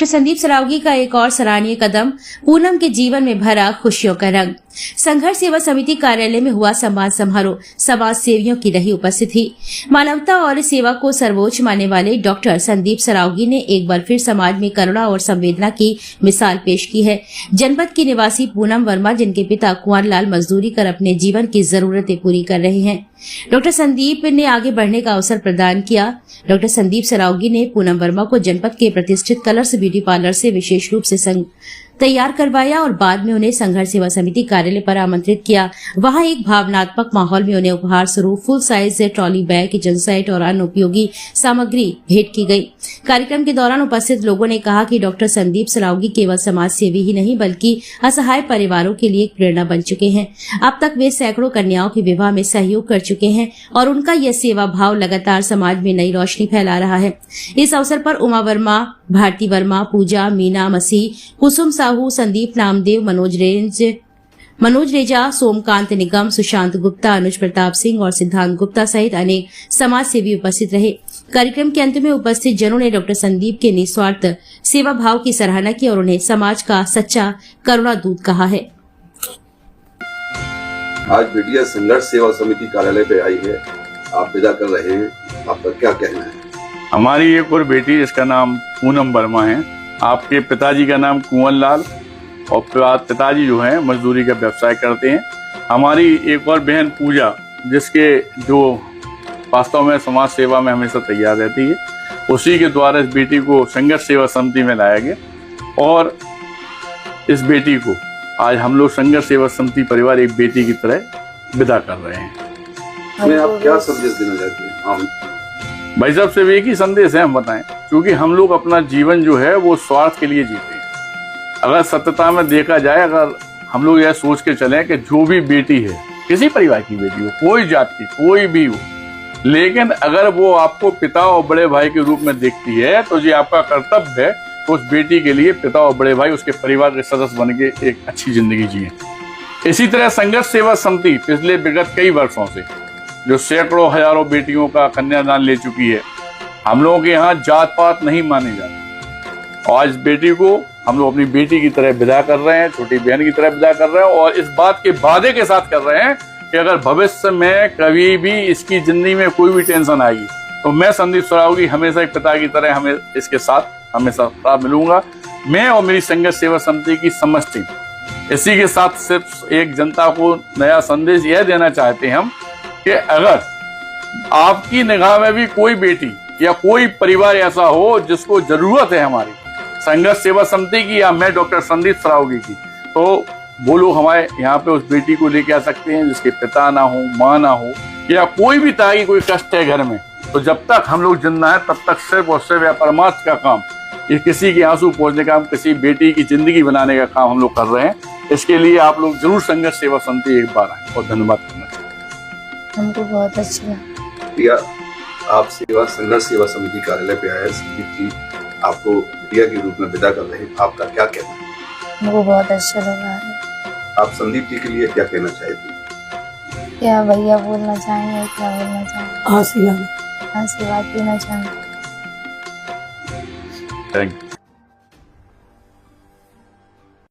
Doctor Sandeep Saraogi का एक और सराहनीय कदम, पूनम के जीवन में भरा खुशियों का रंग। संघर्ष सेवा समिति कार्यालय में हुआ सम्मान समारोह, समाज सेवियों की रही उपस्थिति। मानवता और सेवा को सर्वोच्च मानने वाले डॉक्टर संदीप सरावगी ने एक बार फिर समाज में करुणा और संवेदना की मिसाल पेश की है। जनपद की निवासी पूनम वर्मा, जिनके पिता कुंवर लाल मजदूरी कर अपने जीवन की जरूरतें पूरी कर रहे हैं, डॉक्टर संदीप ने आगे बढ़ने का अवसर प्रदान किया। डॉक्टर संदीप सरावगी ने पूनम वर्मा को जनपद के प्रतिष्ठित कलर्स ब्यूटी पार्लर से विशेष रूप से तैयार करवाया और बाद में उन्हें संघर्ष सेवा समिति कार्यालय पर आमंत्रित किया। वहां एक भावनात्मक माहौल में उन्हें उपहार स्वरूप full size trolley bag, kitchen set और अन्य उपयोगी सामग्री भेंट की गई। कार्यक्रम के दौरान उपस्थित लोगों ने कहा कि डॉक्टर संदीप सरावगी केवल समाज सेवी ही नहीं बल्कि असहाय परिवारों के लिए एक प्रेरणा बन चुके हैं। अब तक वे सैकड़ों कन्याओं के विवाह में सहयोग कर चुके हैं और उनका यह सेवा भाव लगातार समाज में नई रोशनी फैला रहा है। इस अवसर पर उमा वर्मा, भारती वर्मा, पूजा, मीना मसीह, कुसुम साहू, संदीप नामदेव, मनोज रेजा, सोमकांत निगम, सुशांत गुप्ता, अनुज प्रताप सिंह और सिद्धांत गुप्ता सहित अनेक समाज सेवी उपस्थित रहे। कार्यक्रम के अंत में उपस्थित जनों ने डॉक्टर संदीप के निस्वार्थ सेवा भाव की सराहना की और उन्हें समाज का सच्चा करुणा दूत कहा है। आज बेटियां संघर्ष सेवा समिति कार्यालय पे आई है, आप विदा कर रहे हैं, आपका क्या कहना है? हमारी एक और बेटी जिसका नाम पूनम वर्मा है, आपके पिताजी का नाम कुंवर लाल और पिताजी जो हैं मजदूरी का व्यवसाय करते हैं। हमारी एक और बहन पूजा, जिसके जो वास्तव में समाज सेवा में हमेशा तैयार रहती है, उसी के द्वारा इस बेटी को संघर्ष सेवा समिति में लाया गया और इस बेटी को आज हम लोग संघर्ष सेवा समिति परिवार एक बेटी की तरह विदा कर रहे हैं। आप क्या संदेश देना चाहते हैं? भाई साहब सिर्फ एक ही संदेश है हम बताएं, क्योंकि हम लोग अपना जीवन जो है वो स्वार्थ के लिए जीते हैं। अगर सत्यता में देखा जाए, अगर हम लोग यह सोच के चलें कि जो भी बेटी है, किसी परिवार की बेटी हो, कोई जात की, कोई भी हो, लेकिन अगर वो आपको पिता और बड़े भाई के रूप में देखती है तो ये आपका कर्तव्य है उस बेटी के लिए पिता और बड़े भाई उसके परिवार के सदस्य बन के एक अच्छी जिंदगी जिए। इसी तरह संघर्ष सेवा समिति पिछले विगत कई वर्षों से जो सैकड़ों हजारों बेटियों का कन्यादान ले चुकी है, हम लोगों के यहाँ जात पात नहीं माने जाते और इस बेटी को हम लोग अपनी बेटी की तरह विदा कर रहे हैं, छोटी बहन की तरह विदा कर रहे हैं और इस बात के वादे के साथ कर रहे हैं कि अगर भविष्य में कभी भी इसकी जिंदगी में कोई भी टेंशन आएगी तो मैं संदीप सरावगी हमेशा एक पिता की तरह हमें इसके साथ हमेशा मिलूंगा। मैं और मेरी संघर्ष सेवा समिति की समस्त टीम इसी के साथ सिर्फ एक जनता को नया संदेश यह देना चाहते हैं हम कि अगर आपकी निगाह में भी कोई बेटी या कोई परिवार ऐसा हो जिसको जरूरत है हमारी संघर्ष सेवा समिति की या मैं डॉक्टर संदीप सरावगी की, तो वो लोग हमारे यहाँ पे उस बेटी को लेके आ सकते हैं जिसके पिता ना हो, माँ ना हो या कोई भी तरह की कोई कष्ट है घर में। तो जब तक हम लोग जिंदा है तब तक सिर्फ और सिर्फ या परमार्थ का काम, ये किसी के आंसू पोंछने का काम, किसी बेटी की जिंदगी बनाने का काम हम लोग कर रहे हैं। इसके लिए आप लोग जरूर संघर्ष सेवा समिति एक बार आए और धन्यवाद करना चाहिए। हमको बहुत अच्छा लगा। आप संघर्ष सेवा समिति कार्यालय पे आए, संदीप जी आपको बेटिया के रूप में विदा कर रहे हैं, आपका क्या कहना है? हमको बहुत अच्छा लगा है। आप संदीप जी के लिए क्या कहना चाहते? क्या भैया बोलना चाहेंगे, क्या बोलना चाहेंगे? आशीर्वाद आशीर्वाद देना चाहेंगे। Thank you.